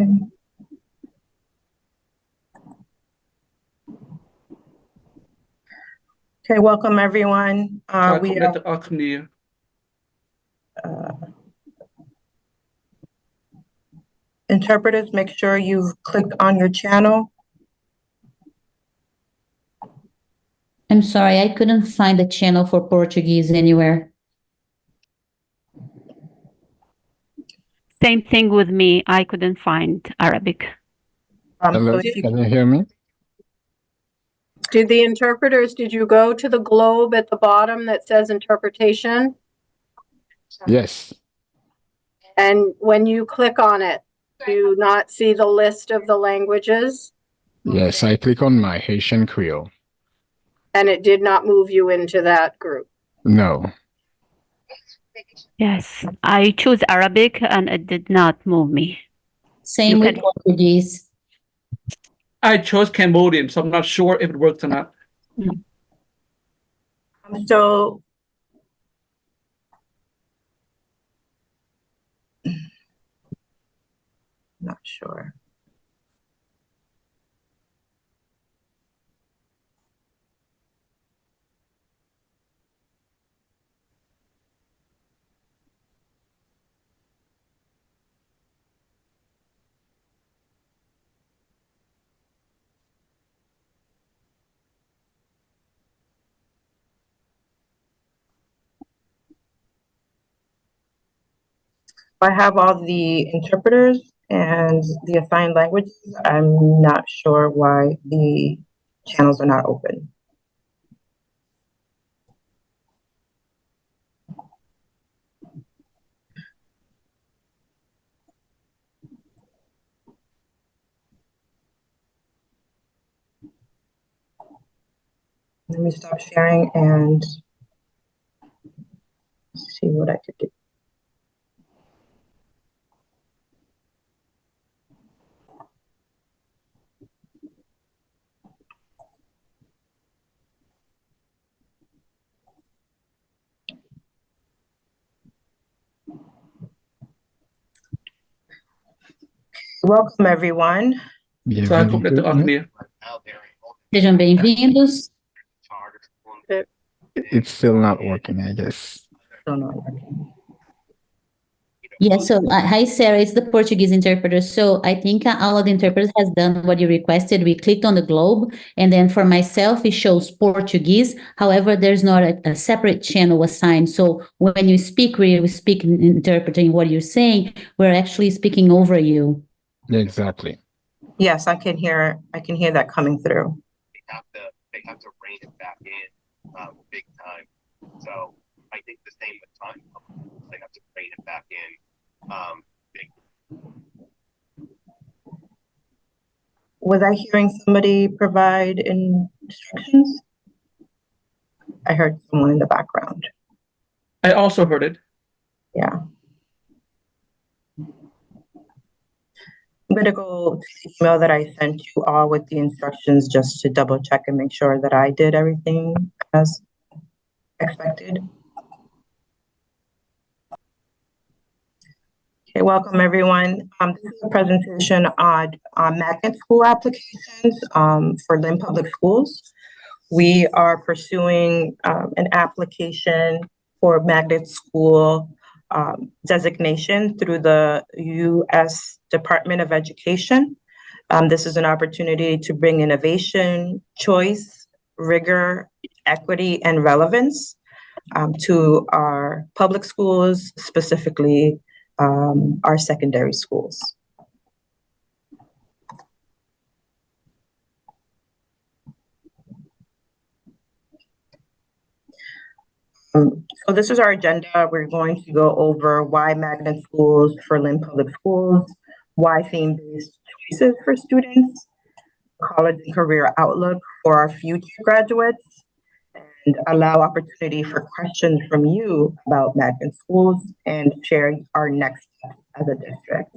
Okay, welcome everyone. Interpreters, make sure you've clicked on your channel. I'm sorry, I couldn't find the channel for Portuguese anywhere. Same thing with me. I couldn't find Arabic. Hello, can you hear me? Did the interpreters, did you go to the globe at the bottom that says interpretation? Yes. And when you click on it, do you not see the list of the languages? Yes, I click on my Haitian Creole. And it did not move you into that group? No. Yes, I choose Arabic and it did not move me. Same with Portuguese. I chose Cambodian, so I'm not sure if it worked or not. So not sure. I have all the interpreters and the assigned languages. I'm not sure why the channels are not open. Let me stop sharing and see what I could do. Welcome, everyone. Sejam bem-vindos. It's still not working, I guess. Yeah, so hi Sarah, it's the Portuguese interpreter. So I think all of the interpreters has done what you requested. We clicked on the globe, and then for myself, it shows Portuguese. However, there's not a separate channel assigned. So when you speak, we speak interpreting what you're saying. We're actually speaking over you. Exactly. Yes, I can hear that coming through. They have to rein it back in big time. So I think the same with time. They have to rein it back in. Was I hearing somebody provide instructions? I heard someone in the background. I also heard it. Yeah. I'm going to go to the email that I sent you all with the instructions just to double check and make sure that I did everything as expected. Okay, welcome everyone. This is a presentation on magnet school applications for Lynn Public Schools. We are pursuing an application for magnet school designation through the U.S. Department of Education. This is an opportunity to bring innovation, choice, rigor, equity, and relevance to our public schools, specifically our secondary schools. So this is our agenda. We're going to go over why magnet schools for Lynn Public Schools, why theme-based choices for students, college and career outlook for our future graduates, and allow opportunity for questions from you about magnet schools and share our next steps as a district.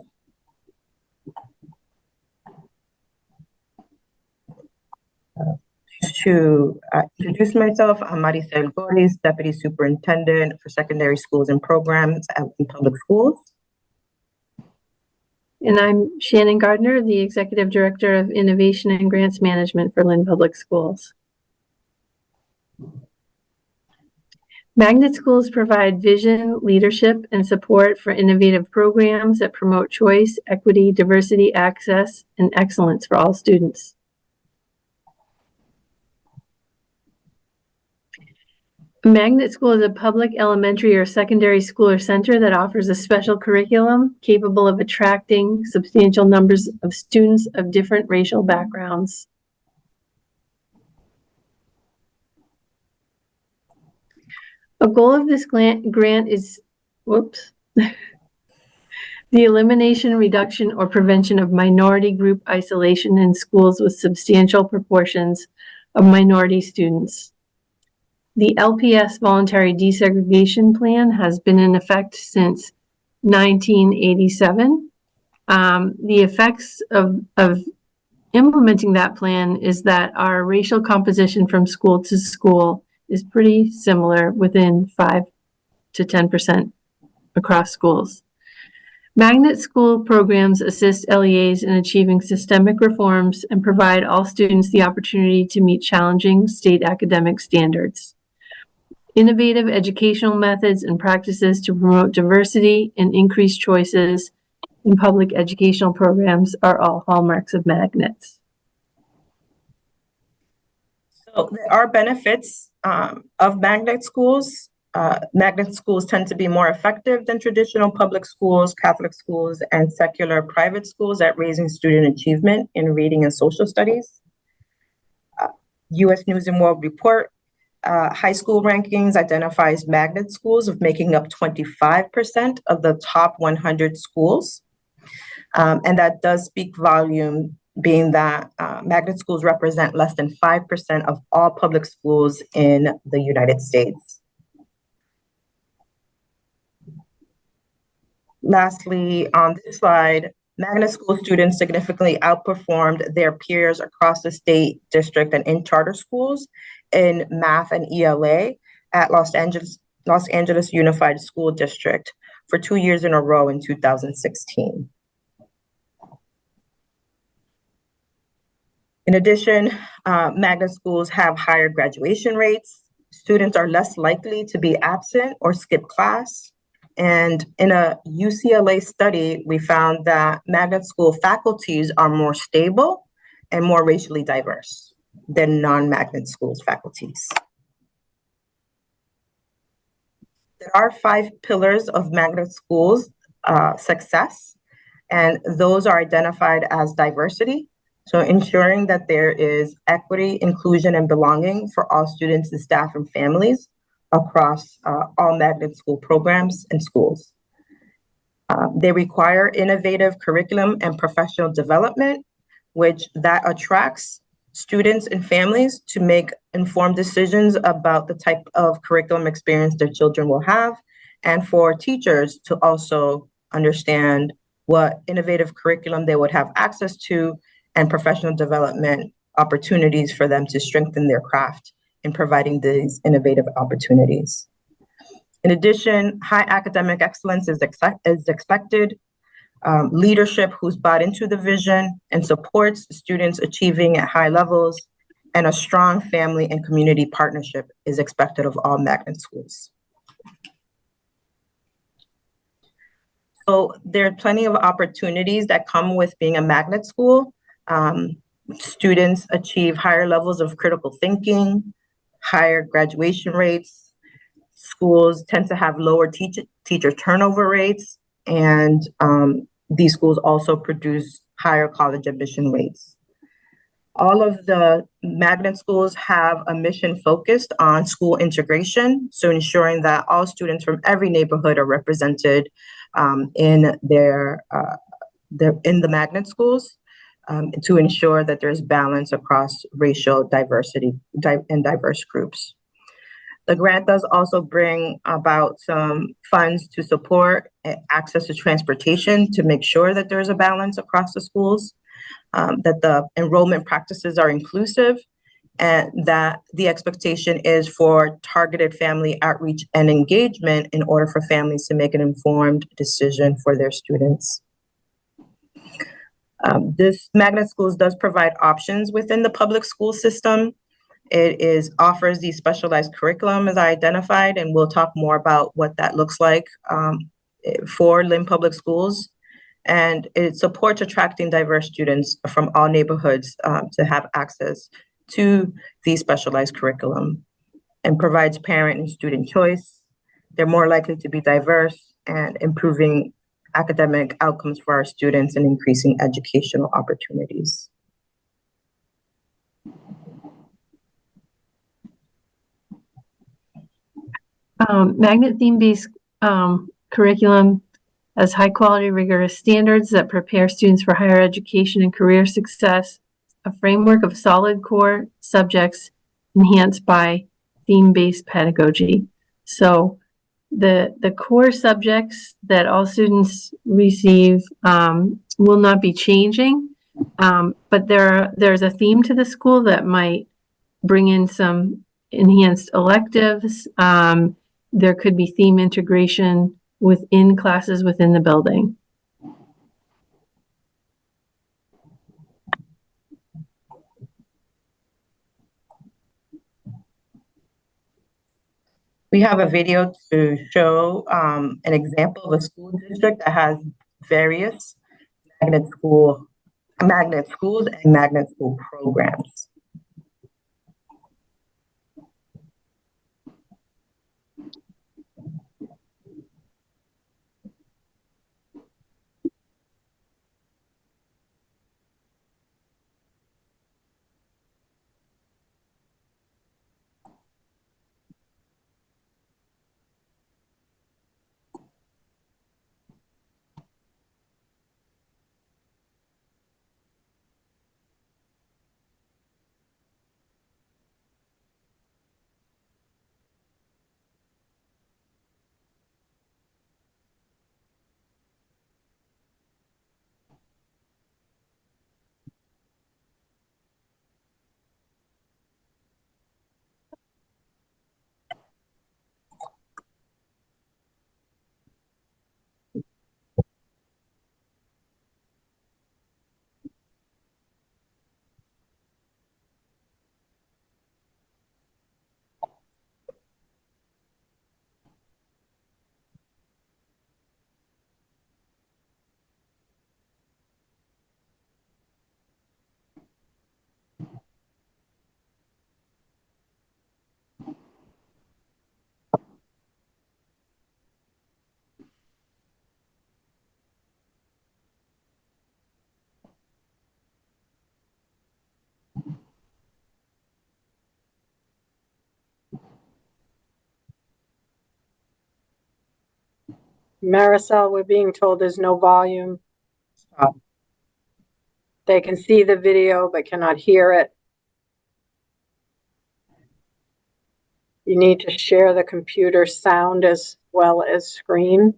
To introduce myself, I'm Maricel Goris, Deputy Superintendent for Secondary Schools and Programs at Lynn Public Schools. And I'm Shannon Gardner, the Executive Director of Innovation and Grants Management for Lynn Public Schools. Magnet schools provide vision, leadership, and support for innovative programs that promote choice, equity, diversity, access, and excellence for all students. A magnet school is a public elementary or secondary school or center that offers a special curriculum capable of attracting substantial numbers of students of different racial backgrounds. A goal of this grant is, the elimination, reduction, or prevention of minority group isolation in schools with substantial proportions of minority students. The LPS voluntary desegregation plan has been in effect since 1987. The effects of implementing that plan is that our racial composition from school to school is pretty similar, within 5 to 10% across schools. Magnet school programs assist LEAs in achieving systemic reforms and provide all students the opportunity to meet challenging state academic standards. Innovative educational methods and practices to promote diversity and increase choices in public educational programs are all hallmarks of magnets. So there are benefits of magnet schools. Magnet schools tend to be more effective than traditional public schools, Catholic schools, and secular private schools at raising student achievement in reading and social studies. U.S. News and World Report high school rankings identifies magnet schools of making up 25% of the top 100 schools. And that does speak volume, being that magnet schools represent less than 5% of all public schools in the United States. Lastly, on this slide, magnet school students significantly outperformed their peers across the state, district, and in charter schools in math and ELA at Los Angeles Unified School District for 2 years in a row in 2016. In addition, magnet schools have higher graduation rates. Students are less likely to be absent or skip class. And in a UCLA study, we found that magnet school faculties are more stable and more racially diverse than non-magnet schools faculties. There are 5 pillars of magnet schools success, and those are identified as diversity. So ensuring that there is equity, inclusion, and belonging for all students and staff and families across all magnet school programs and schools. They require innovative curriculum and professional development, which that attracts students and families to make informed decisions about the type of curriculum experience their children will have, and for teachers to also understand what innovative curriculum they would have access to and professional development opportunities for them to strengthen their craft in providing these innovative opportunities. In addition, high academic excellence is expected. Leadership who's bought into the vision and supports students achieving at high levels, and a strong family and community partnership is expected of all magnet schools. So there are plenty of opportunities that come with being a magnet school. Students achieve higher levels of critical thinking, higher graduation rates. Schools tend to have lower teacher turnover rates, and these schools also produce higher college admission rates. All of the magnet schools have a mission focused on school integration, so ensuring that all students from every neighborhood are represented in the magnet schools, to ensure that there's balance across racial diversity and diverse groups. The grant does also bring about some funds to support access to transportation to make sure that there's a balance across the schools, that the enrollment practices are inclusive, and that the expectation is for targeted family outreach and engagement in order for families to make an informed decision for their students. This Magnet Schools does provide options within the public school system. It offers these specialized curriculum as I identified, and we'll talk more about what that looks like for Lynn Public Schools. And it supports attracting diverse students from all neighborhoods to have access to these specialized curriculum, and provides parent and student choice. They're more likely to be diverse and improving academic outcomes for our students and increasing educational opportunities. Magnet theme-based curriculum has high-quality, rigorous standards that prepare students for higher education and career success, a framework of solid core subjects enhanced by theme-based pedagogy. So the core subjects that all students receive will not be changing, but there's a theme to the school that might bring in some enhanced electives. There could be theme integration within classes within the building. We have a video to show an example of a school district that has various magnet schools and magnet school programs. Marisol, we're being told there's no volume. Stop. They can see the video but cannot hear it. You need to share the computer sound as well as screen.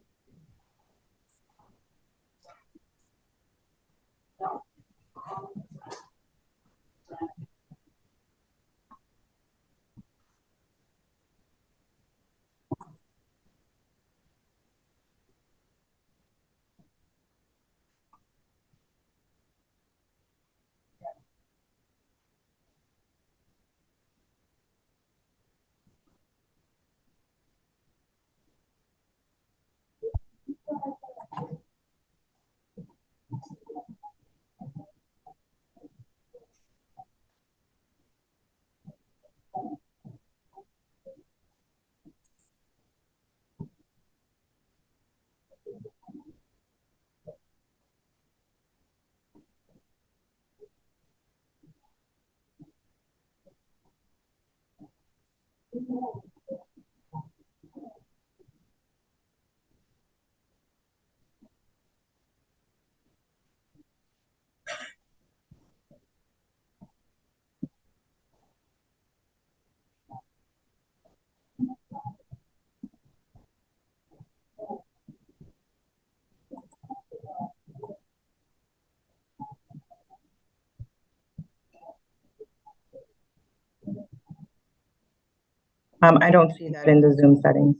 I don't see that in the Zoom settings.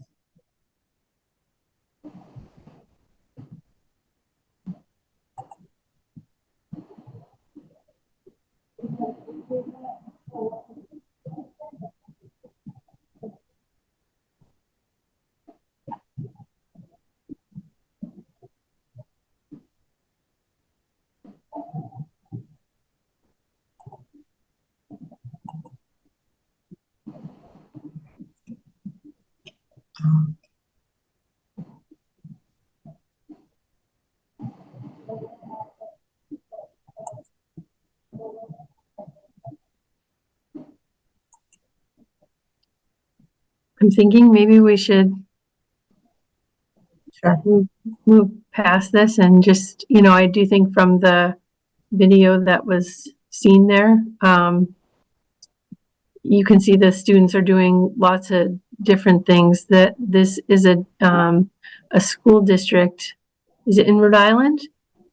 I'm thinking maybe we should Sure. move past this and just, I do think from the video that was seen there, you can see the students are doing lots of different things. That this is a school district. Is it in Rhode Island?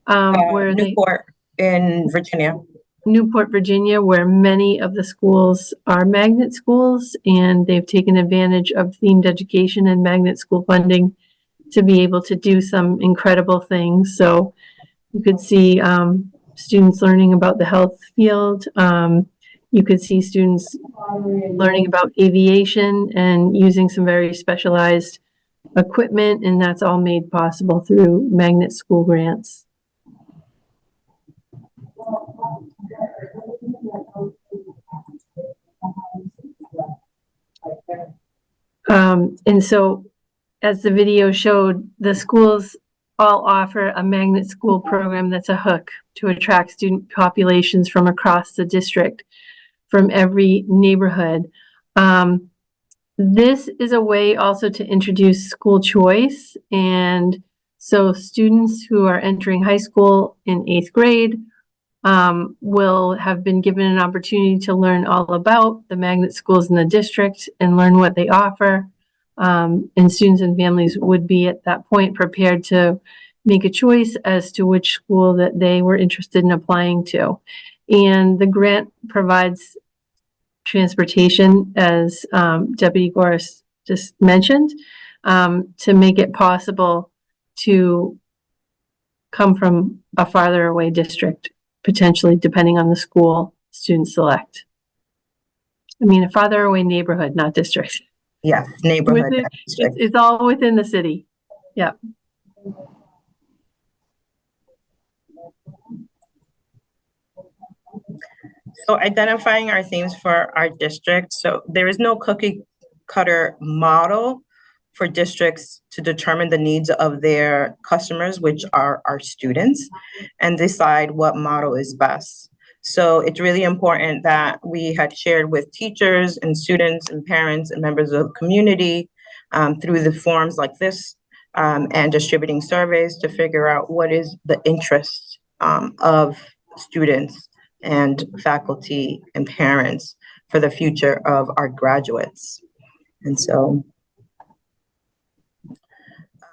Where Newport in Virginia. Newport, Virginia, where many of the schools are magnet schools, and they've taken advantage of themed education and magnet school funding to be able to do some incredible things. So you could see students learning about the health field. You could see students learning about aviation and using some very specialized equipment, and that's all made possible through magnet school grants. And so, as the video showed, the schools all offer a magnet school program that's a hook to attract student populations from across the district, from every neighborhood. This is a way also to introduce school choice. And so students who are entering high school in 8th grade will have been given an opportunity to learn all about the magnet schools in the district and learn what they offer. And students and families would be at that point prepared to make a choice as to which school that they were interested in applying to. And the grant provides transportation, as Deputy Goris just mentioned, to make it possible to come from a farther away district, potentially, depending on the school students select. I mean, a farther away neighborhood, not district. Yes, neighborhood. It's all within the city. Yeah. So identifying our themes for our district. So there is no cookie cutter model for districts to determine the needs of their customers, which are our students, and decide what model is best. So it's really important that we had shared with teachers and students and parents and members of the community through the forums like this and distributing surveys to figure out what is the interest of students and faculty and parents for the future of our graduates. And so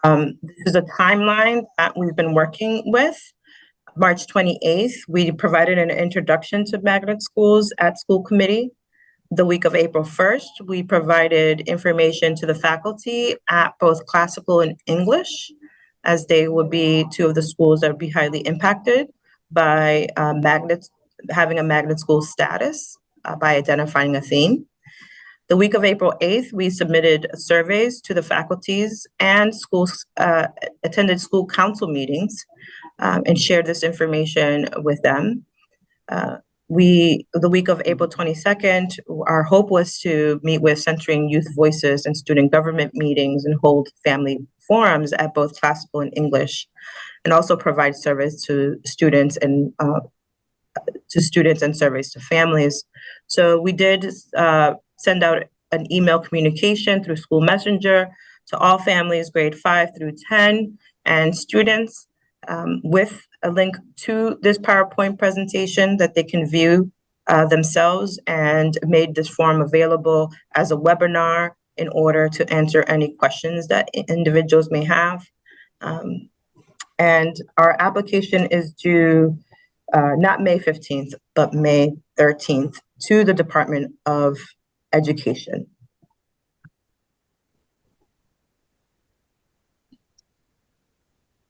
this is a timeline that we've been working with. March 28th, we provided an introduction to magnet schools at school committee. The week of April 1st, we provided information to the faculty at both classical and English, as they would be two of the schools that would be highly impacted by magnets, having a magnet school status by identifying a theme. The week of April 8th, we submitted surveys to the faculties and schools, attended school council meetings and shared this information with them. The week of April 22nd, our hope was to meet with Centering Youth Voices and student government meetings and hold family forums at both classical and English, and also provide service to students and surveys to families. So we did send out an email communication through School Messenger to all families grade 5 through 10 and students with a link to this PowerPoint presentation that they can view themselves, and made this form available as a webinar in order to answer any questions that individuals may have. And our application is due not May 15th, but May 13th to the Department of Education.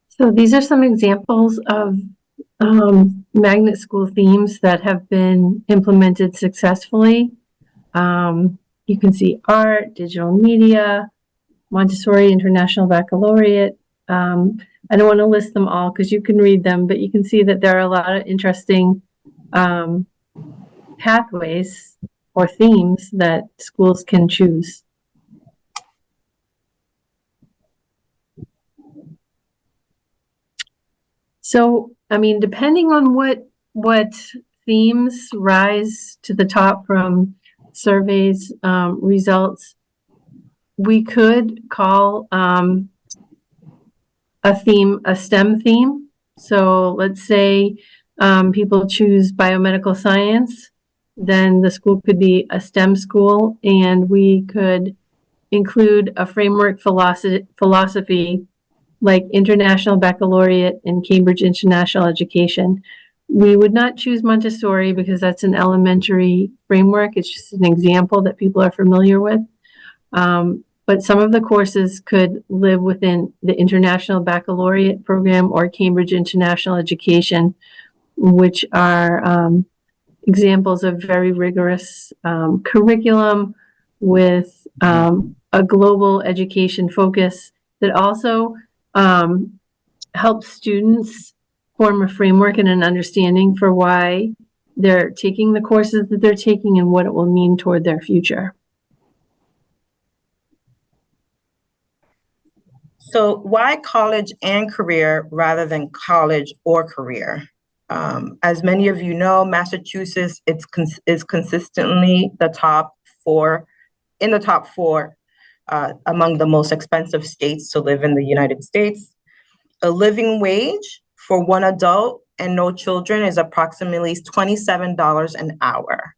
So these are some examples of magnet school themes that have been implemented successfully. You can see art, digital media, Montessori International Baccalaureate. I don't want to list them all because you can read them, but you can see that there are a lot of interesting pathways or themes that schools can choose. So, I mean, depending on what themes rise to the top from surveys, results, we could call a theme a STEM theme. So let's say people choose biomedical science, then the school could be a STEM school, and we could include a framework philosophy like International Baccalaureate and Cambridge International Education. We would not choose Montessori because that's an elementary framework. It's just an example that people are familiar with. But some of the courses could live within the International Baccalaureate program or Cambridge International Education, which are examples of very rigorous curriculum with a global education focus that also helps students form a framework and an understanding for why they're taking the courses that they're taking and what it will mean toward their future. So why college and career rather than college or career? As many of you know, Massachusetts is consistently the top four among the most expensive states to live in the United States. A living wage for one adult and no children is approximately $27 an hour.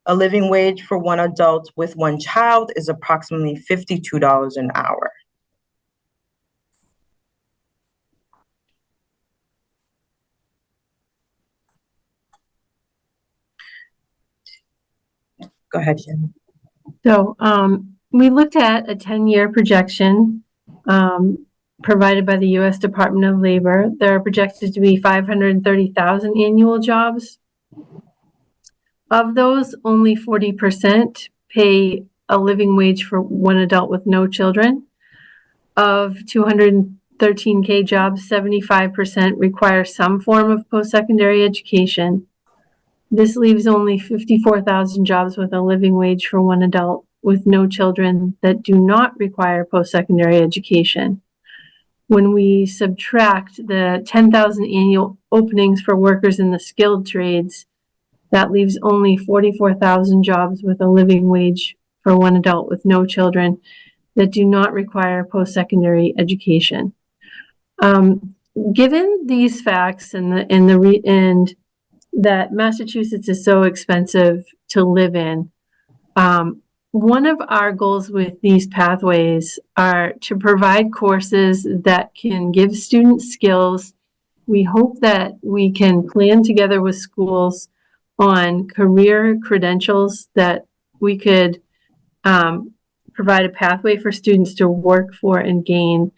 A living wage for one adult with one child is approximately $52 an hour. Go ahead, Jen. So we looked at a 10-year projection provided by the U.S. Department of Labor. There are projected to be 530,000 annual jobs. Of those, only 40% pay a living wage for one adult with no children. Of 213K jobs, 75% require some form of post-secondary education. This leaves only 54,000 jobs with a living wage for one adult with no children that do not require post-secondary education. When we subtract the 10,000 annual openings for workers in the skilled trades, that leaves only 44,000 jobs with a living wage for one adult with no children that do not require post-secondary education. Given these facts and that Massachusetts is so expensive to live in, one of our goals with these pathways are to provide courses that can give students skills. We hope that we can plan together with schools on career credentials that we could provide a pathway for students to work for and gain.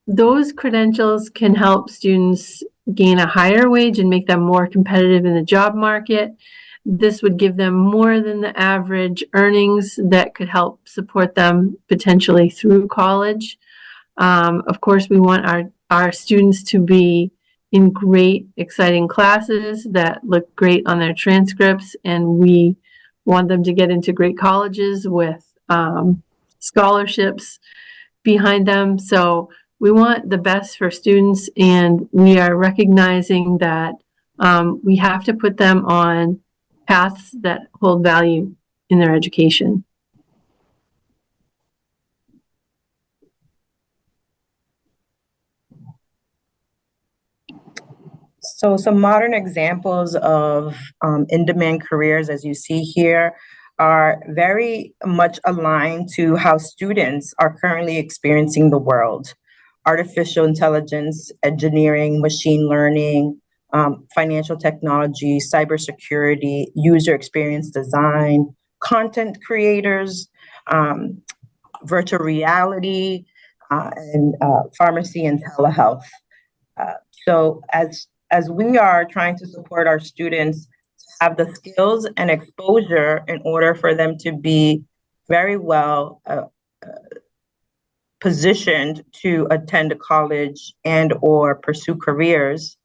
Those credentials can help students gain a higher wage and make them more competitive in the job market. This would give them more than the average earnings that could help support them potentially through college. Of course, we want our students to be in great, exciting classes that look great on their transcripts, and we want them to get into great colleges with scholarships behind them. So we want the best for students, and we are recognizing that we have to put them on paths that hold value in their education. So some modern examples of in-demand careers, as you see here, are very much aligned to how students are currently experiencing the world. Artificial intelligence, engineering, machine learning, financial technology, cybersecurity, user experience design, content creators, virtual reality, and pharmacy and telehealth. So as we are trying to support our students to have the skills and exposure in order for them to be very well positioned to attend college and or pursue careers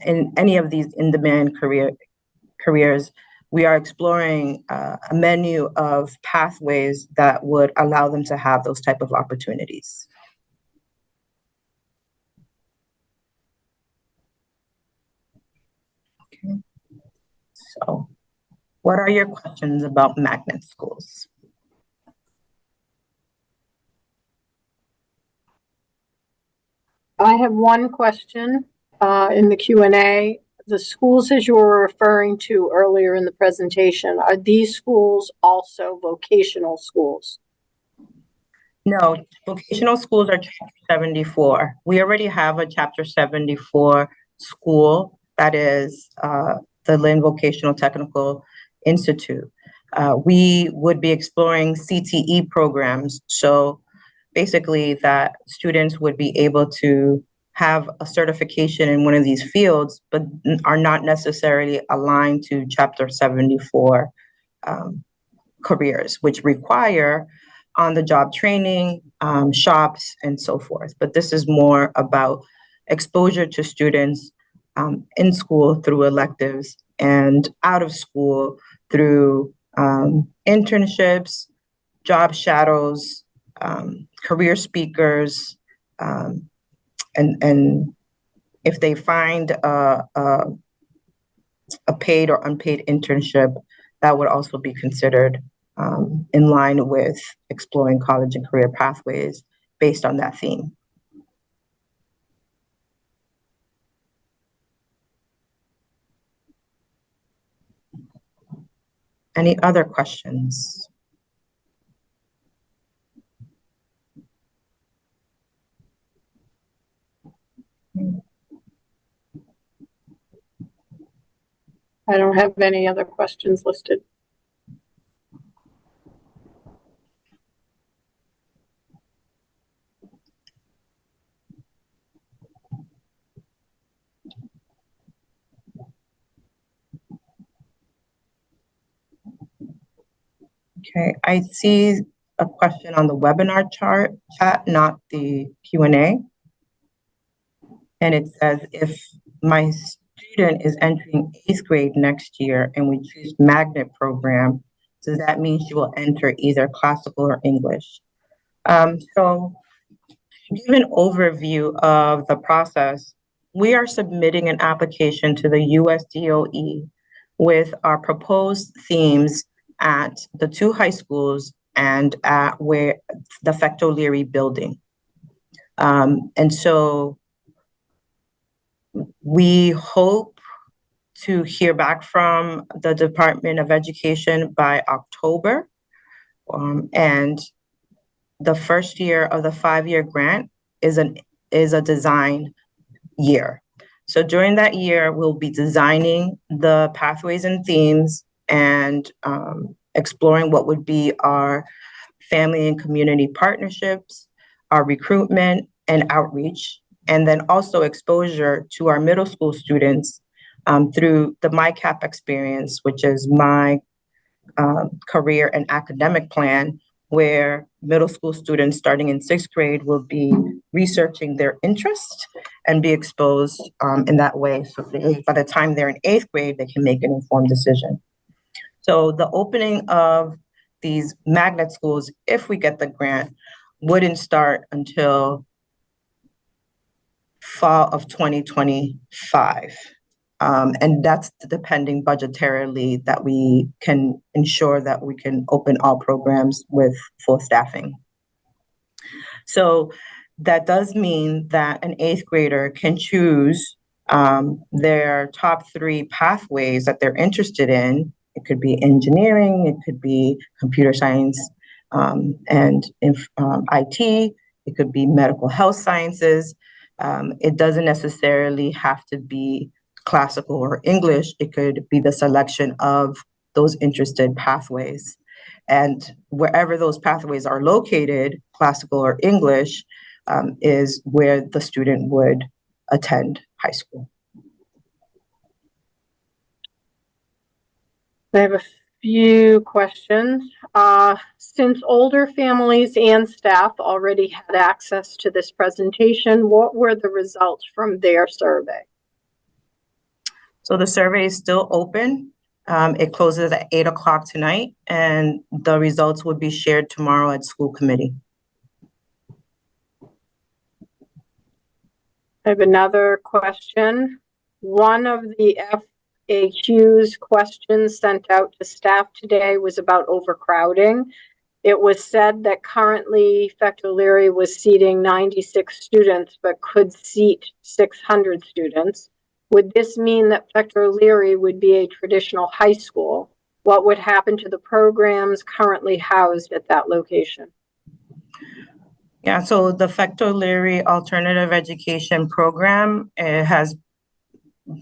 in any of these in-demand careers, we are exploring a menu of pathways that would allow them to have those type of opportunities. So what are your questions about magnet schools? I have one question in the Q&A. The schools as you were referring to earlier in the presentation, are these schools also vocational schools? No, vocational schools are Chapter 74. We already have a Chapter 74 school that is the Lynn Vocational Technical Institute. We would be exploring CTE programs. So basically that students would be able to have a certification in one of these fields, but are not necessarily aligned to Chapter 74 careers, which require on-the-job training, shops, and so forth. But this is more about exposure to students in school through electives and out of school through internships, job shadows, career speakers, and if they find a paid or unpaid internship, that would also be considered in line with exploring college and career pathways based on that theme. Any other questions? I don't have any other questions listed. Okay, I see a question on the webinar chat, not the Q&A. And it says, if my student is entering 8th grade next year and we choose magnet program, does that mean she will enter either classical or English? So to give an overview of the process, we are submitting an application to the US DOE with our proposed themes at the 2 high schools and at where the Fecto Leary building. And so we hope to hear back from the Department of Education by October. And the first year of the 5-year grant is a design year. So during that year, we'll be designing the pathways and themes and exploring what would be our family and community partnerships, our recruitment and outreach, and then also exposure to our middle school students through the MyCap experience, which is my career and academic plan, where middle school students starting in 6th grade will be researching their interest and be exposed in that way. So by the time they're in 8th grade, they can make an informed decision. So the opening of these magnet schools, if we get the grant, wouldn't start until fall of 2025. And that's depending budgetarily that we can ensure that we can open all programs with full staffing. So that does mean that an 8th grader can choose their top 3 pathways that they're interested in. It could be engineering, it could be computer science and IT, it could be medical health sciences. It doesn't necessarily have to be classical or English. It could be the selection of those interested pathways. And wherever those pathways are located, classical or English, is where the student would attend high school. I have a few questions. Since older families and staff already had access to this presentation, what were the results from their survey? So the survey is still open. It closes at 8 o'clock tonight, and the results will be shared tomorrow at school committee. I have another question. One of the a Hughes question sent out to staff today was about overcrowding. It was said that currently Fector Leary was seating 96 students, but could seat 600 students. Would this mean that Fector Leary would be a traditional high school? What would happen to the programs currently housed at that location? Yeah, so the Fector Leary Alternative Education Program has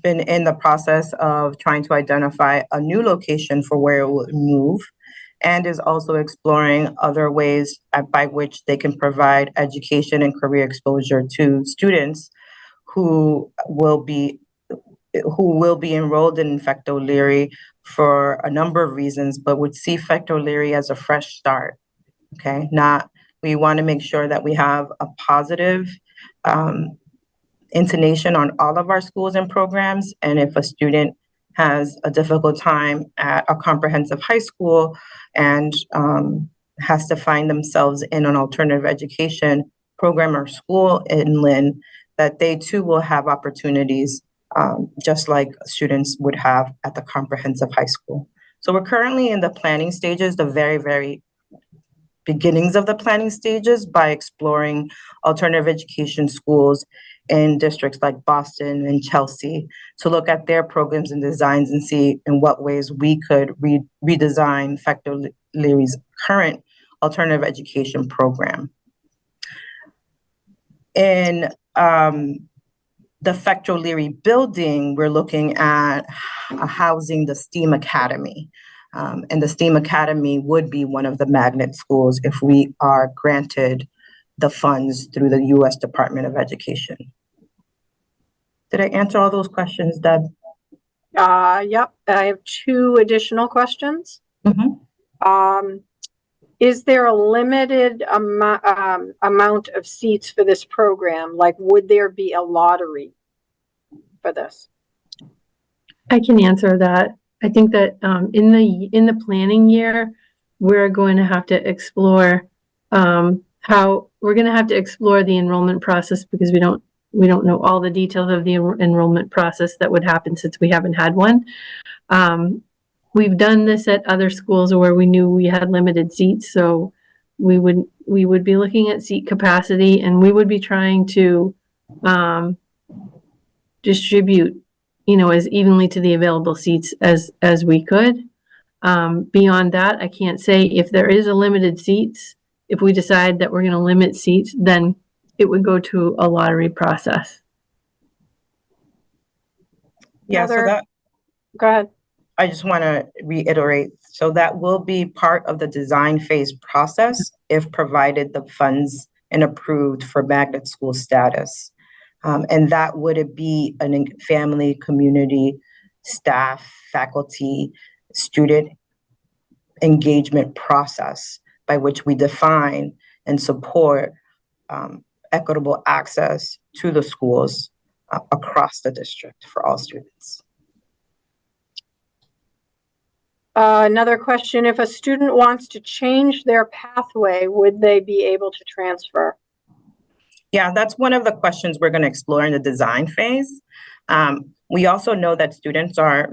been in the process of trying to identify a new location for where it would move, and is also exploring other ways by which they can provide education and career exposure to students who will be enrolled in Fector Leary for a number of reasons, but would see Fector Leary as a fresh start. Okay, we want to make sure that we have a positive intonation on all of our schools and programs. And if a student has a difficult time at a comprehensive high school and has to find themselves in an alternative education program or school in Lynn, that they too will have opportunities just like students would have at the comprehensive high school. So we're currently in the planning stages, the very, very beginnings of the planning stages, by exploring alternative education schools in districts like Boston and Chelsea to look at their programs and designs and see in what ways we could redesign Fector Leary's current alternative education program. In the Fector Leary building, we're looking at housing the STEAM Academy. And the STEAM Academy would be one of the magnet schools if we are granted the funds through the U.S. Department of Education. Did I answer all those questions, Deb? Yep, I have two additional questions. Mm-hmm. Is there a limited amount of seats for this program? Like, would there be a lottery for this? I can answer that. I think that in the planning year, we're going to have to explore how we're going to have to explore the enrollment process, because we don't know all the details of the enrollment process that would happen since we haven't had one. We've done this at other schools where we knew we had limited seats, so we would be looking at seat capacity, and we would be trying to distribute, as evenly to the available seats as we could. Beyond that, I can't say. If there is a limited seats, if we decide that we're going to limit seats, then it would go to a lottery process. Yeah, so that, go ahead. I just want to reiterate, so that will be part of the design phase process if provided the funds and approved for magnet school status. And that would be a family, community, staff, faculty, student engagement process by which we define and support equitable access to the schools across the district for all students. Another question, if a student wants to change their pathway, would they be able to transfer? Yeah, that's one of the questions we're going to explore in the design phase. We also know that students are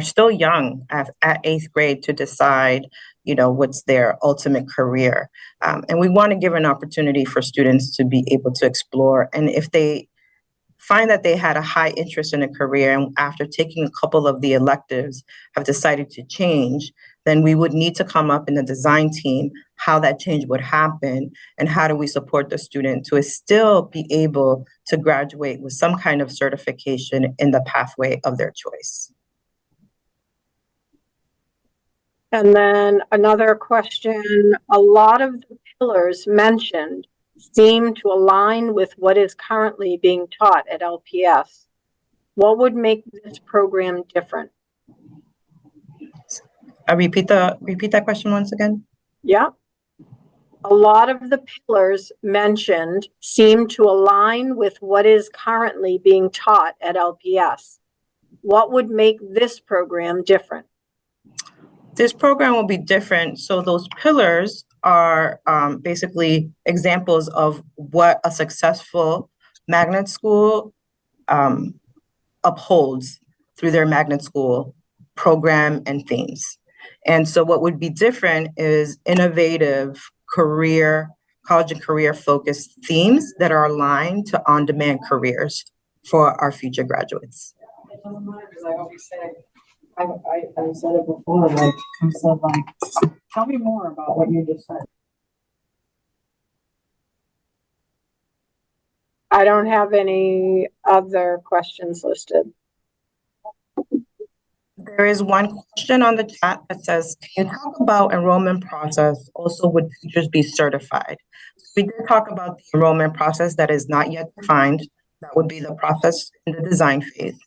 still young at 8th grade to decide, what's their ultimate career. And we want to give an opportunity for students to be able to explore. And if they find that they had a high interest in a career and after taking a couple of the electives have decided to change, then we would need to come up in the design team how that change would happen and how do we support the student to still be able to graduate with some kind of certification in the pathway of their choice. And then another question, a lot of the pillars mentioned seem to align with what is currently being taught at LPS. What would make this program different? Repeat that question once again. Yeah. A lot of the pillars mentioned seem to align with what is currently being taught at LPS. What would make this program different? This program will be different. So those pillars are basically examples of what a successful magnet school upholds through their magnet school program and themes. And so what would be different is innovative college and career focused themes that are aligned to on-demand careers for our future graduates. I always say, I've said it before, like, I said, like, tell me more about what you just said. I don't have any other questions listed. There is one question on the chat that says, can you talk about enrollment process? Also, would teachers be certified? So we did talk about the enrollment process that is not yet defined. That would be the process in the design phase.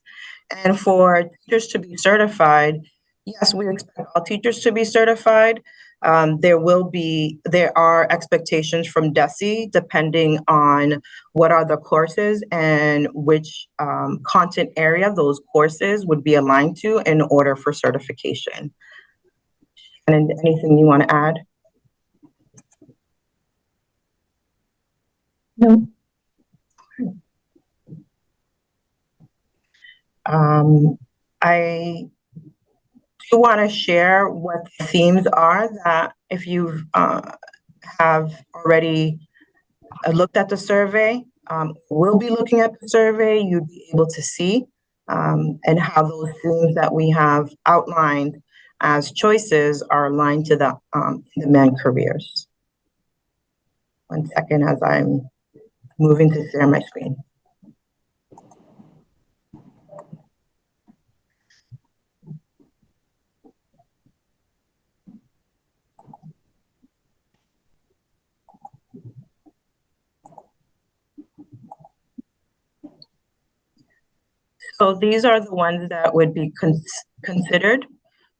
And for teachers to be certified, yes, we expect all teachers to be certified. There are expectations from DESE depending on what are the courses and which content area those courses would be aligned to in order for certification. And anything you want to add? No. I do want to share what the themes are that if you have already looked at the survey, will be looking at the survey, you'd be able to see and how those themes that we have outlined as choices are aligned to the demand careers. 1 second as I'm moving to share my screen. So these are the ones that would be considered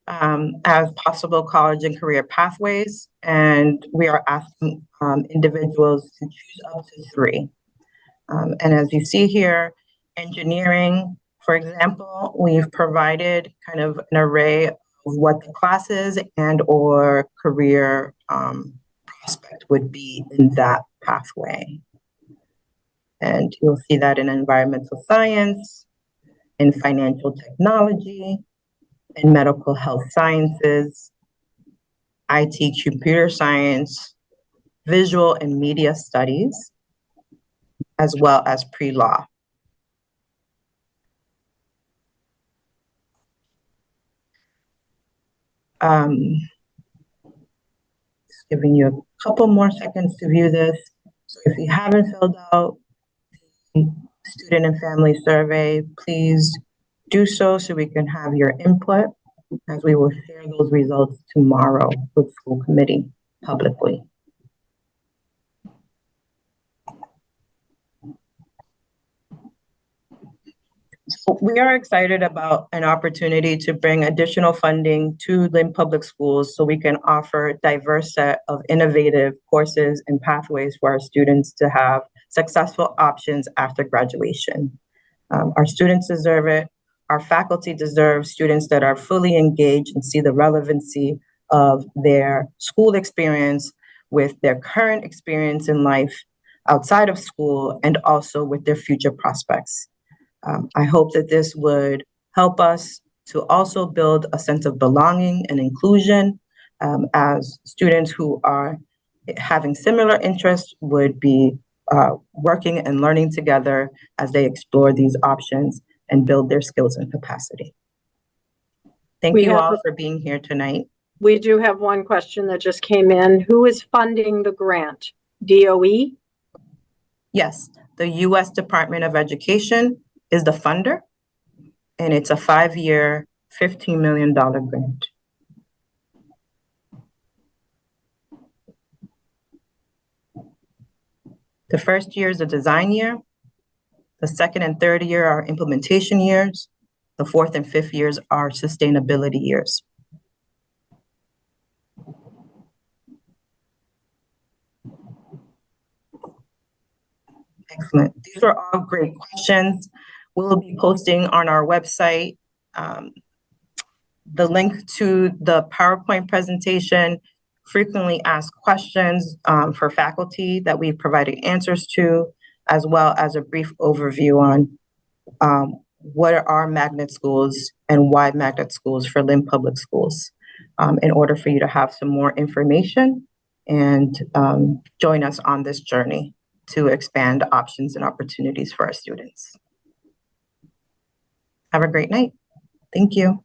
as possible college and career pathways, and we are asking individuals to choose up to 3. And as you see here, engineering, for example, we've provided kind of an array of what the classes and or career prospect would be in that pathway. And you'll see that in environmental science, in financial technology, in medical health sciences, IT computer science, visual and media studies, as well as pre-law. Just giving you a couple more seconds to view this. So if you haven't filled out the student and family survey, please do so we can have your input, as we will share those results tomorrow with school committee publicly. So we are excited about an opportunity to bring additional funding to Lynn Public Schools so we can offer a diverse set of innovative courses and pathways for our students to have successful options after graduation. Our students deserve it. Our faculty deserve students that are fully engaged and see the relevancy of their school experience with their current experience in life outside of school and also with their future prospects. I hope that this would help us to also build a sense of belonging and inclusion as students who are having similar interests would be working and learning together as they explore these options and build their skills and capacity. Thank you all for being here tonight. We do have one question that just came in. Who is funding the grant? DOE? Yes, the U.S. Department of Education is the funder, and it's a 5-year, $15 million grant. The first year is a design year. The second and third year are implementation years. The fourth and fifth years are sustainability years. Excellent. These are all great questions. We'll be posting on our website the link to the PowerPoint presentation, frequently asked questions for faculty that we've provided answers to, as well as a brief overview on what are magnet schools and why magnet schools for Lynn Public Schools, in order for you to have some more information and join us on this journey to expand options and opportunities for our students. Have a great night. Thank you.